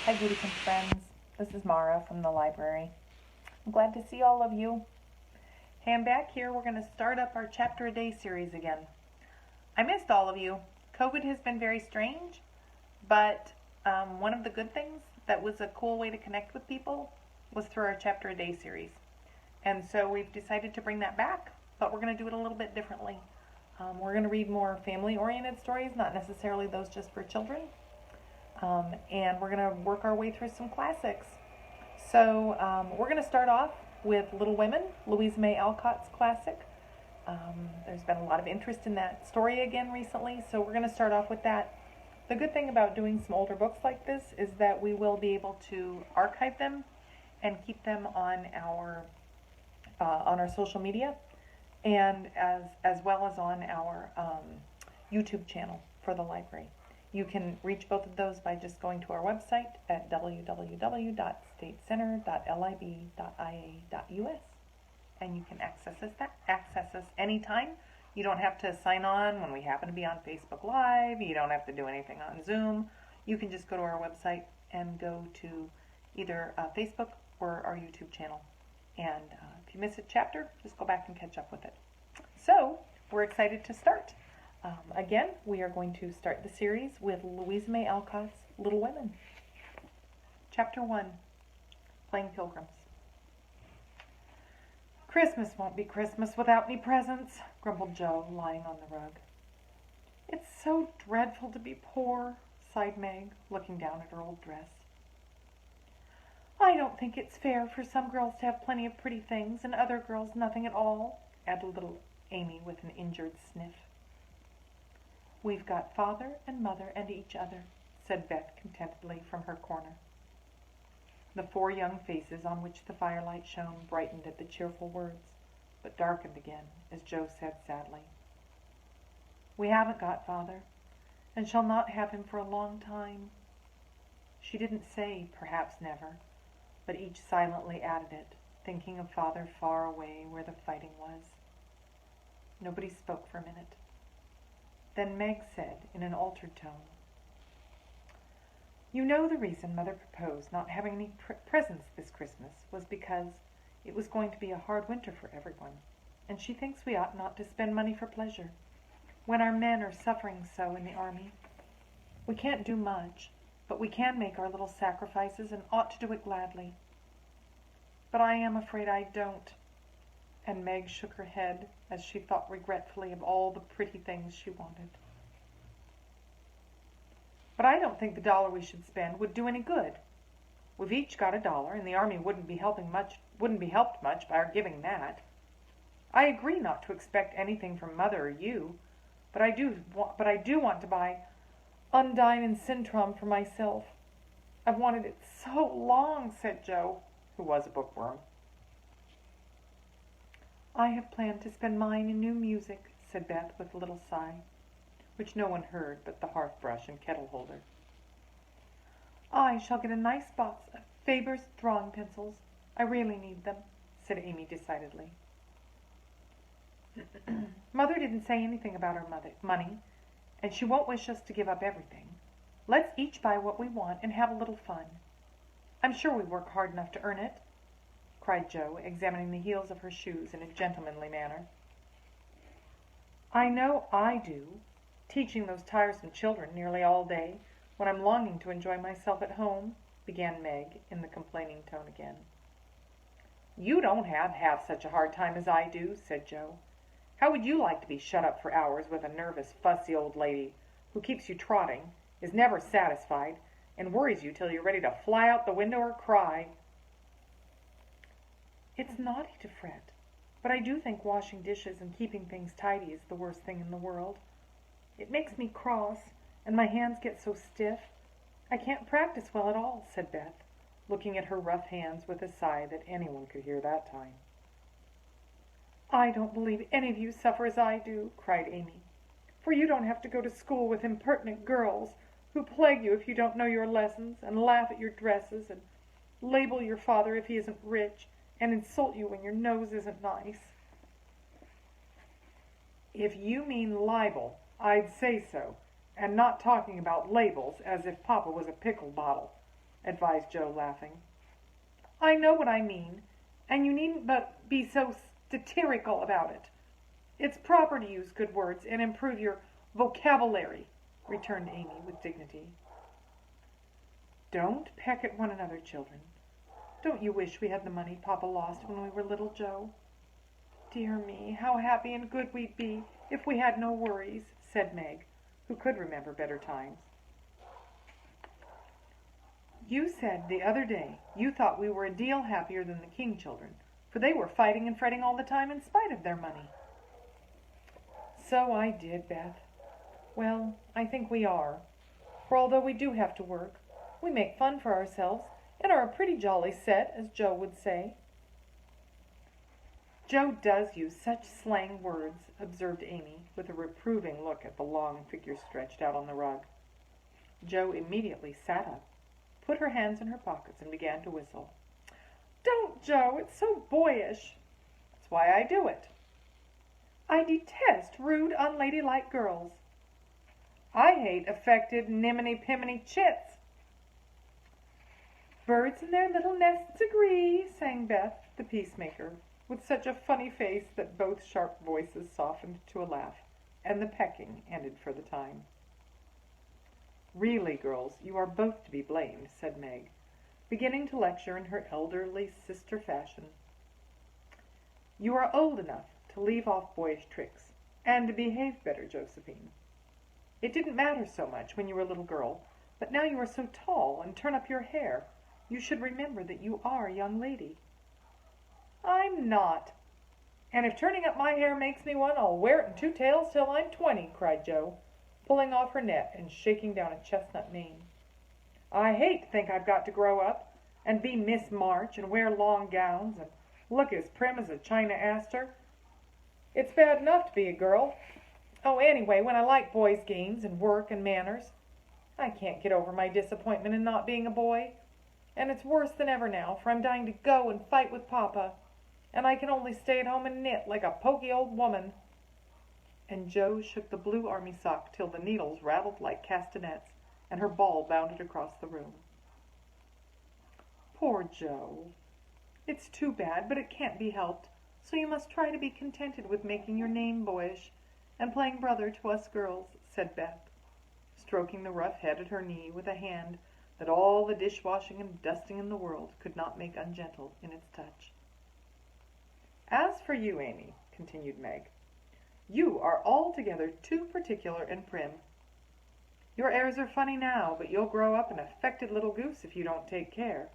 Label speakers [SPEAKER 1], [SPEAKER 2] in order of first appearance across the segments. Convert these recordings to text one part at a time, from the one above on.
[SPEAKER 1] Hi, Beautykin friends. This is Mara from the library. I'm glad to see all of you. Hey, I'm back here. We're going to start up our Chapter a Day series again. I missed all of you. COVID has been very strange, but one of the good things that was a cool way to connect with people was through our Chapter a Day series. And so we've decided to bring that back, but we're going to do it a little bit differently. We're going to read more family-oriented stories, not necessarily those just for children. And we're going to work our way through some classics. So we're going to start off with Little Women, Louisa May Alcott's classic. There's been a lot of interest in that story again recently, so we're going to start off with that. The good thing about doing some older books like this is that we will be able to archive them and keep them on our social media, and as well as on our YouTube channel for the library. You can reach both of those by just going to our website at www.statecenter.lib.ia.us, and you can access us anytime. You don't have to sign on when we happen to be on Facebook Live. You don't have to do anything on Zoom. You can just go to our website and go to either Facebook or our YouTube channel. And if you miss a chapter, just go back and catch up with it. So, we're excited to start. Again, we are going to start the series with Louisa May Alcott's Little Women. Chapter 1, Playing Pilgrims. "Christmas won't be Christmas without any presents," grumbled Jo, lying on the rug. "It's so dreadful to be poor," sighed Meg, looking down at her old dress. "I don't think it's fair for some girls to have plenty of pretty things and other girls nothing at all," added little Amy with an injured sniff. "We've got Father and Mother and each other," said Beth contentedly from her corner. The four young faces on which the firelight shone brightened at the cheerful words, but darkened again as Jo said sadly, "We haven't got Father, and shall not have him for a long time." She didn't say, perhaps never, but each silently added it, thinking of Father far away where the fighting was. Nobody spoke for a minute. Then Meg said in an altered tone, "You know the reason Mother proposed not having any presents this Christmas was because it was going to be a hard winter for everyone, and she thinks we ought not to spend money for pleasure, when our men are suffering so in the army. We can't do much, but we can make our little sacrifices and ought to do it gladly. But I am afraid I don't," and Meg shook her head as she thought regretfully of all the pretty things she wanted. "But I don't think the $1 we should spend would do any good. We've each got $1, and the army wouldn't be helped much by our giving that. I agree not to expect anything from Mother or you, but I do want to buy Undine and Sintram for myself. I've wanted it so long," said Jo, who was a bookworm. "I have planned to spend mine in new music," said Beth with a little sigh, which no one heard but the hearth-brush and kettle-holder. "I shall get a nice box of Faber's drawing pencils. I really need them," said Amy decidedly. "Mother didn't say anything about our money, and she won't wish us to give up everything. Let's each buy what we want and have a little fun. I'm sure we work hard enough to earn it," cried Jo, examining the heels of her shoes in a gentlemanly manner. "I know I do, teaching those tiresome children nearly all day, when I'm longing to enjoy myself at home," began Meg, in the complaining tone again. "You don't have half such a hard time as I do," said Jo. "How would you like to be shut up for hours with a nervous, fussy old lady, who keeps you trotting, is never satisfied, and worries you till you're ready to fly out the window or cry?" "It's naughty to fret, but I do think washing dishes and keeping things tidy is the worst thing in the world. It makes me cross, and my hands get so stiff. I can't practice well at all," said Beth, looking at her rough hands with a sigh that anyone could hear that time. "I don't believe any of you suffer as I do," cried Amy, "for you don't have to go to school with impertinent girls who plague you if you don't know your lessons, and laugh at your dresses, and label your father if he isn't rich, and insult you when your nose isn't nice." "If you mean libel, I'd say so, and not talking about labels as if Papa was a pickle bottle. advised Joe, laughing. I know what I mean, and you needn't but be so satirical about it. It's proper to use good words and improve your vocabulary, returned Amy with dignity. Don't peck at one another, children. Don't you wish we had the money Papa lost when we were little, Joe? Dear me, how happy and good we'd be if we had no worries, said Meg, who could remember better times. You said the other day you thought we were a deal happier than the King children, for they were fighting and fretting all the time in spite of their money. So I did, Beth. Well, I think we are, for although we do have to work, we make fun for ourselves and are a pretty jolly set, as Joe would say. Joe does use such slang words, observed Amy, with a reproving look at the long figure stretched out on the rug. Joe immediately sat up, put her hands in her pockets, and began to whistle. Don't, Joe, it's so boyish. That's why I do it. I detest rude, unladylike girls. I hate affected, niminy-piminy chits. Birds in their little nests agree, sang Beth, the peacemaker, with such a funny face that both sharp voices softened to a laugh, and the pecking ended for the time. Really, girls, you are both to be blamed, said Meg, beginning to lecture in her elderly sister fashion. You are old enough to leave off boyish tricks, and to behave better, Josephine. It didn't matter so much when you were a little girl, but now you are so tall and turn up your hair, you should remember that you are a young lady. I'm not. And if turning up my hair makes me one, I'll wear it in 2 tails till I'm 20, cried Joe, pulling off her net and shaking down a chestnut mane. I hate to think I've got to grow up and be Miss March and wear long gowns and look as prim as a China aster. It's bad enough to be a girl. Oh, anyway, when I like boys' games and work and manners, I can't get over my disappointment in not being a boy. And it's worse than ever now, for I'm dying to go and fight with Papa, and I can only stay at home and knit like a poky old woman. And Joe shook the blue army sock till the needles rattled like castanets, and her ball bounded across the room. Poor Joe. It's too bad, but it can't be helped, so you must try to be contented with making your name boyish, and playing brother to us girls, said Beth, stroking the rough head at her knee with a hand that all the dishwashing and dusting in the world could not make ungentle in its touch. As for you, Amy, continued Meg, you are altogether too particular and prim. Your airs are funny now, but you'll grow up an affected little goose if you don't take care.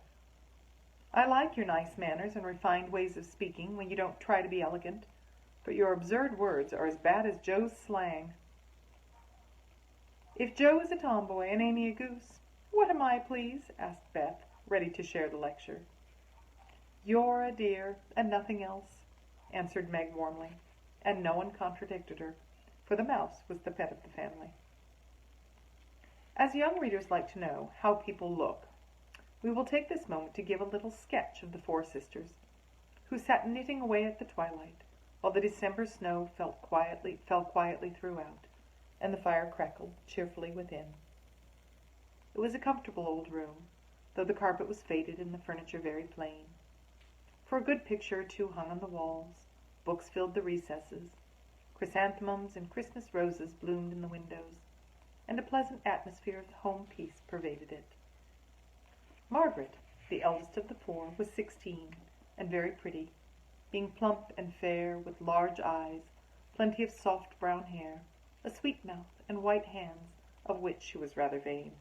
[SPEAKER 1] I like your nice manners and refined ways of speaking when you don't try to be elegant, but your absurd words are as bad as Joe's slang. If Joe is a tomboy and Amy a goose, what am I, please? Asked Beth, ready to share the lecture. You're a dear, and nothing else, answered Meg warmly, and no one contradicted her, for the mouse was the pet of the family. As young readers like to know how people look, we will take this moment to give a little sketch of the 4 sisters, who sat knitting away at the twilight, while the December snow fell quietly throughout, and the fire crackled cheerfully within. It was a comfortable old room, though the carpet was faded and the furniture very plain. For a good picture or two hung on the walls, books filled the recesses, chrysanthemums and Christmas roses bloomed in the windows, and a pleasant atmosphere of home peace pervaded it. Margaret, the eldest of the 4, was 16, and very pretty, being plump and fair, with large eyes, plenty of soft brown hair, a sweet mouth, and white hands, of which she was rather vain.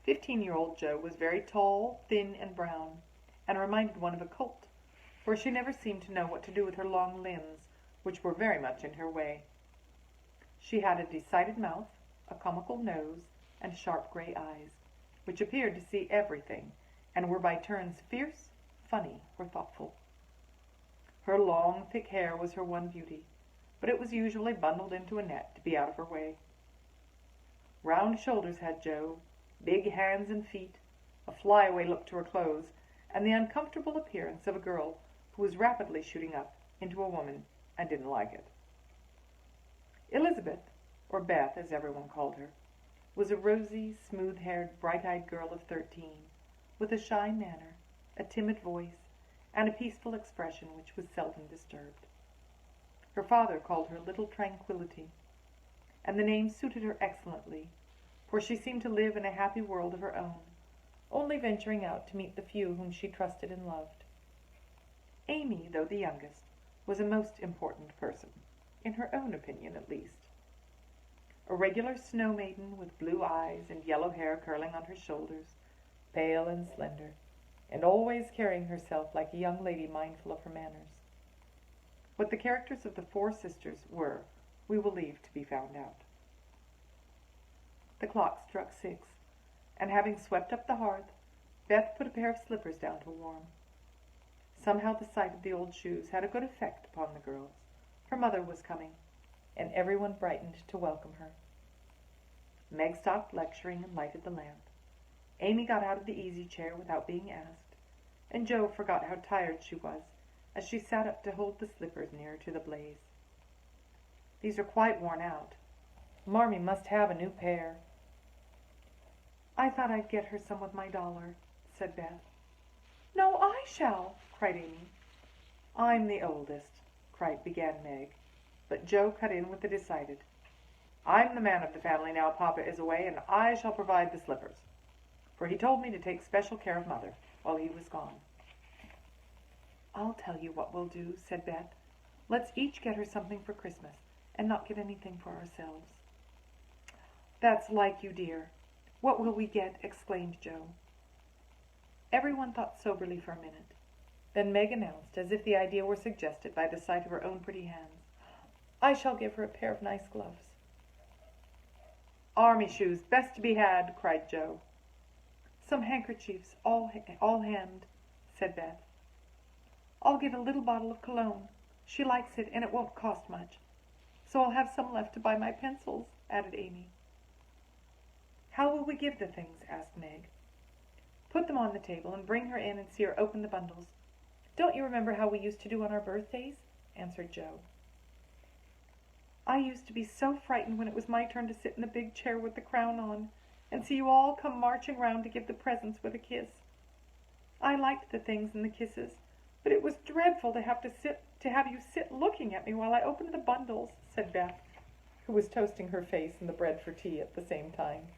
[SPEAKER 1] 15-year-old Jo was very tall, thin, and brown, and reminded one of a colt, for she never seemed to know what to do with her long limbs, which were very much in her way. She had a decided mouth, a comical nose, and sharp gray eyes, which appeared to see everything, and were by turns fierce, funny, or thoughtful. Her long, thick hair was her one beauty, but it was usually bundled into a net to be out of her way. Round shoulders had Jo, big hands and feet, a flyaway look to her clothes, and the uncomfortable appearance of a girl who was rapidly shooting up into a woman and didn't like it. Elizabeth, or Beth as everyone called her, was a rosy, smooth-haired, bright-eyed girl of 13, with a shy manner, a timid voice, and a peaceful expression which was seldom disturbed. Her father called her Little Tranquillity, and the name suited her excellently, for she seemed to live in a happy world of her own, only venturing out to meet the few whom she trusted and loved. Amy, though the youngest, was a most important person, in her own opinion at least. A regular snow maiden with blue eyes and yellow hair curling on her shoulders, pale and slender, and always carrying herself like a young lady mindful of her manners. What the characters of the four sisters were, we will leave to be found out. The clock struck 6, and having swept up the hearth, Beth put a pair of slippers down to warm. Somehow the sight of the old shoes had a good effect upon the girls. Her mother was coming, and everyone brightened to welcome her. Meg stopped lecturing and lighted the lamp. Amy got out of the easy chair without being asked, and Jo forgot how tired she was as she sat up to hold the slippers nearer to the blaze. These are quite worn out. Marmee must have a new pair. I thought I'd get her some with my dollar, said Beth. No, I shall, cried Amy. I'm the oldest, began Meg, but Jo cut in with the decided. I'm the man of the family now Papa is away, and I shall provide the slippers, for he told me to take special care of Mother while he was gone. I'll tell you what we'll do, said Beth. Let's each get her something for Christmas, and not get anything for ourselves. That's like you, dear. What will we get? Exclaimed Jo. Everyone thought soberly for a minute. Then Meg announced, as if the idea were suggested by the sight of her own pretty hands, I shall give her a pair of nice gloves. Army shoes, best to be had, cried Jo. Some handkerchiefs, all hemmed, said Beth. I'll get a little bottle of cologne. She likes it, and it won't cost much. So I'll have some left to buy my pencils, added Amy. How will we give the things? Asked Meg. Put them on the table and bring her in and see her open the bundles. Don't you remember how we used to do on our birthdays? Answered Jo. I used to be so frightened when it was my turn to sit in the big chair with the crown on and see you all come marching round to give the presents with a kiss. I liked the things and the kisses, but it was dreadful to have you sit looking at me while I opened the bundles, said Beth, who was toasting her face and the bread for tea at the same time.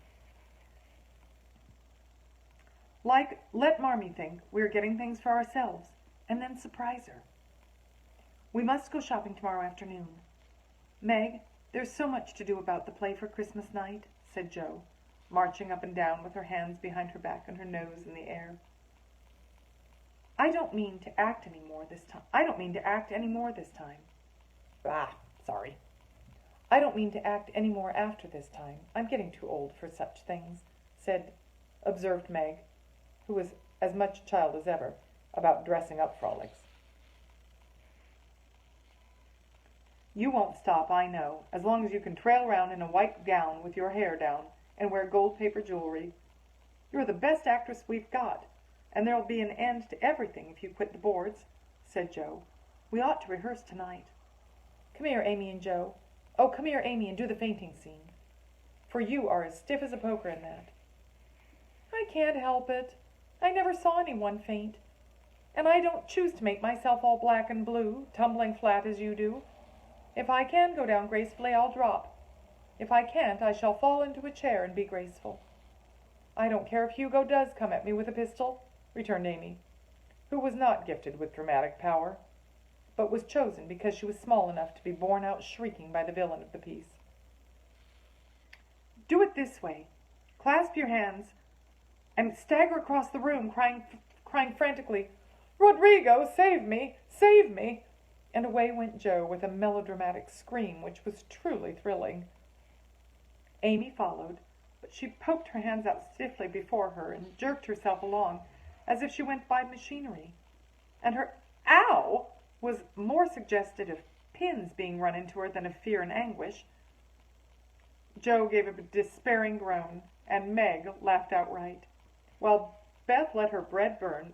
[SPEAKER 1] Let Marmee think we're getting things for ourselves, and then surprise her. We must go shopping tomorrow afternoon. Meg, there's so much to do about the play for Christmas night, said Jo, marching up and down with her hands behind her back and her nose in the air. I don't mean to act any more this time. Sorry. I don't mean to act any more after this time. I'm getting too old for such things, observed Meg, who was as much a child as ever about dressing up frolics. You won't stop, I know, as long as you can trail round in a white gown with your hair down and wear gold paper jewelry. You're the best actress we've got, and there'll be an end to everything if you quit the boards, said Jo. We ought to rehearse tonight. Come here, Amy and Jo. Oh, come here, Amy, and do the fainting scene. For you are as stiff as a poker in that. I can't help it. I never saw anyone faint. And I don't choose to make myself all black and blue, tumbling flat as you do. If I can go down gracefully, I'll drop. If I can't, I shall fall into a chair and be graceful. I don't care if Hugo does come at me with a pistol, returned Amy, who was not gifted with dramatic power, but was chosen because she was small enough to be borne out shrieking by the villain of the piece. Do it this way. Clasp your hands and stagger across the room, crying frantically, Rodrigo, save me! Save me! And away went Jo with a melodramatic scream which was truly thrilling. Amy followed, but she poked her hands out stiffly before her and jerked herself along as if she went by machinery. And her ow was more suggestive of pins being run into her than of fear and anguish. Jo gave a despairing groan, and Meg laughed outright, while Beth let her bread burn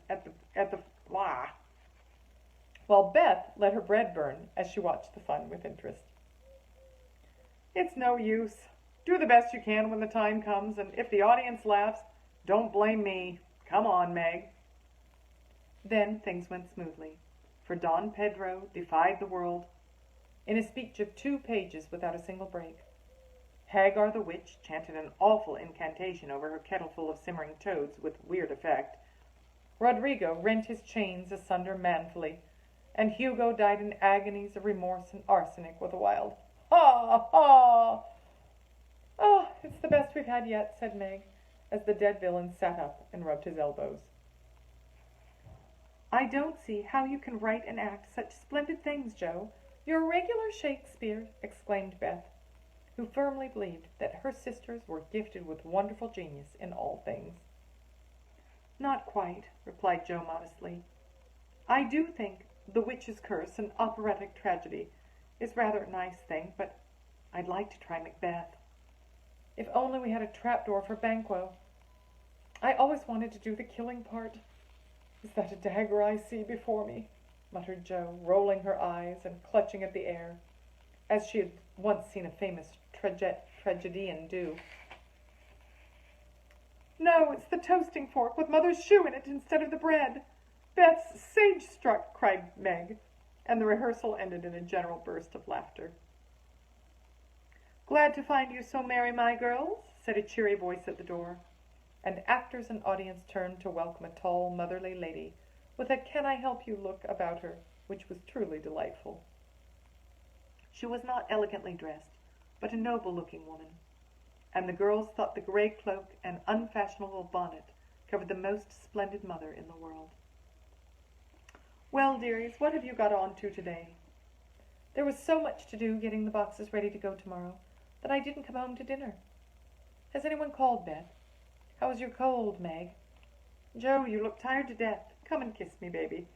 [SPEAKER 1] as she watched the fun with interest. It's no use. Do the best you can when the time comes, and if the audience laughs, don't blame me. Come on, Meg." Then things went smoothly, for Don Pedro defied the world in a speech of 2 pages without a single break. Hagar the witch chanted an awful incantation over her kettleful of simmering toads with weird effect. Rodrigo rent his chains asunder manfully, and Hugo died in agonies of remorse and arsenic with a wild "Ha! ha!" "Oh, it's the best we've had yet," said Meg, as the dead villain sat up and rubbed his elbows. "I don't see how you can write and act such splendid things, Joe. You're a regular Shakespeare," exclaimed Beth, who firmly believed that her sisters were gifted with wonderful genius in all things. "Not quite," replied Joe modestly. "I do think The Witch's Curse, an operatic tragedy, is rather a nice thing, but I'd like to try Macbeth. If only we had a trapdoor for Banquo. I always wanted to do the killing part. Is that a dagger I see before me?" muttered Joe, rolling her eyes and clutching at the air, as she had once seen a famous tragedian do. "No, it's the toasting fork with Mother's shoe in it instead of the bread. Beth's sage-struck," cried Meg, and the rehearsal ended in a general burst of laughter. "Glad to find you so merry, my girls," said a cheery voice at the door, and actors and audience turned to welcome a tall, motherly lady with a "can-I-help-you" look about her, which was truly delightful. She was not elegantly dressed, but a noble-looking woman, and the girls thought the gray cloak and unfashionable bonnet covered the most splendid mother in the world. "Well, dearies, what have you got on to today?" "There was so much to do getting the boxes ready to go tomorrow that I didn't come home to dinner. Has anyone called, Beth? How is your cold, Meg? Joe, you look tired to death. Come and kiss me, baby."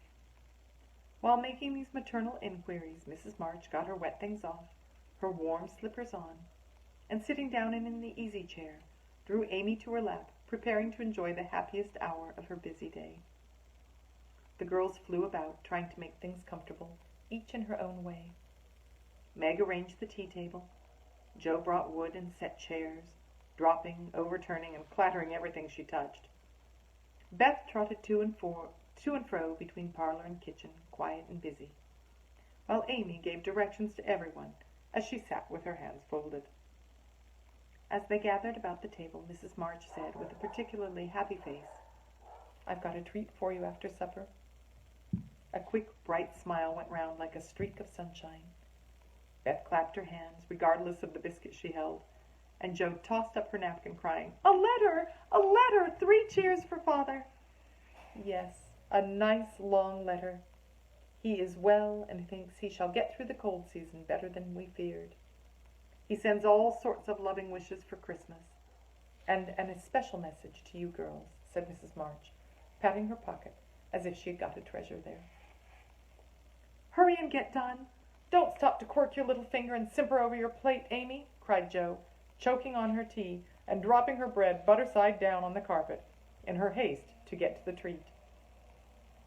[SPEAKER 1] While making these maternal inquiries, Mrs. March got her wet things off, her warm slippers on, and sitting down in the easy chair, drew Amy to her lap, preparing to enjoy the happiest hour of her busy day. The girls flew about, trying to make things comfortable, each in her own way. Meg arranged the tea table. Joe brought wood and set chairs, dropping, overturning, and clattering everything she touched. Beth trotted to and fro between parlor and kitchen, quiet and busy, while Amy gave directions to everyone as she sat with her hands folded. As they gathered about the table, Mrs. March said, with a particularly happy face, "I've got a treat for you after supper." A quick, bright smile went round like a streak of sunshine. Beth clapped her hands, regardless of the biscuit she held, and Joe tossed up her napkin, crying, "A letter! A letter! 3 cheers for Father!" "Yes, a nice long letter. He is well and thinks he shall get through the cold season better than we feared. He sends all sorts of loving wishes for Christmas, and an especial message to you girls," said Mrs. March, patting her pocket as if she had got a treasure there. "Hurry and get done. Don't stop to quirk your little finger and simper over your plate, Amy," cried Joe, choking on her tea and dropping her bread butter side down on the carpet in her haste to get to the treat.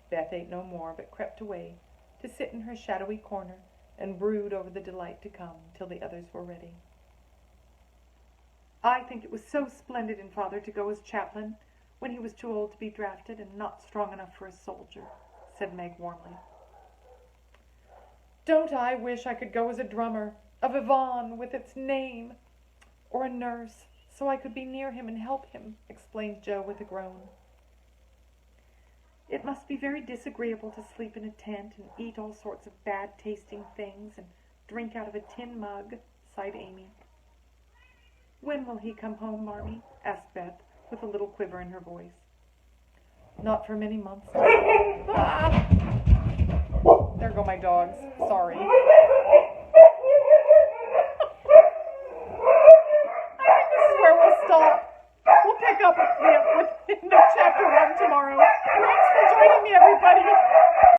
[SPEAKER 1] Beth ate no more, but crept away to sit in her shadowy corner and brood over the delight to come till the others were ready. "I think it was so splendid in Father to go as chaplain when he was too old to be drafted and not strong enough for a soldier," said Meg warmly. "Don't I wish I could go as a drummer, a Vivon with its name, or a nurse, so I could be near him and help him," explained Joe with a groan. "It must be very disagreeable to sleep in a tent and eat all sorts of bad-tasting things and drink out of a tin mug," sighed Amy. "When will he come home, Marmee?" asked Beth, with a little quiver in her voice. "Not for many months." Ah! There go my dogs. Sorry. I think this is where we'll stop. We'll pick up with the end of chapter 1 tomorrow. Thanks for joining me, everybody.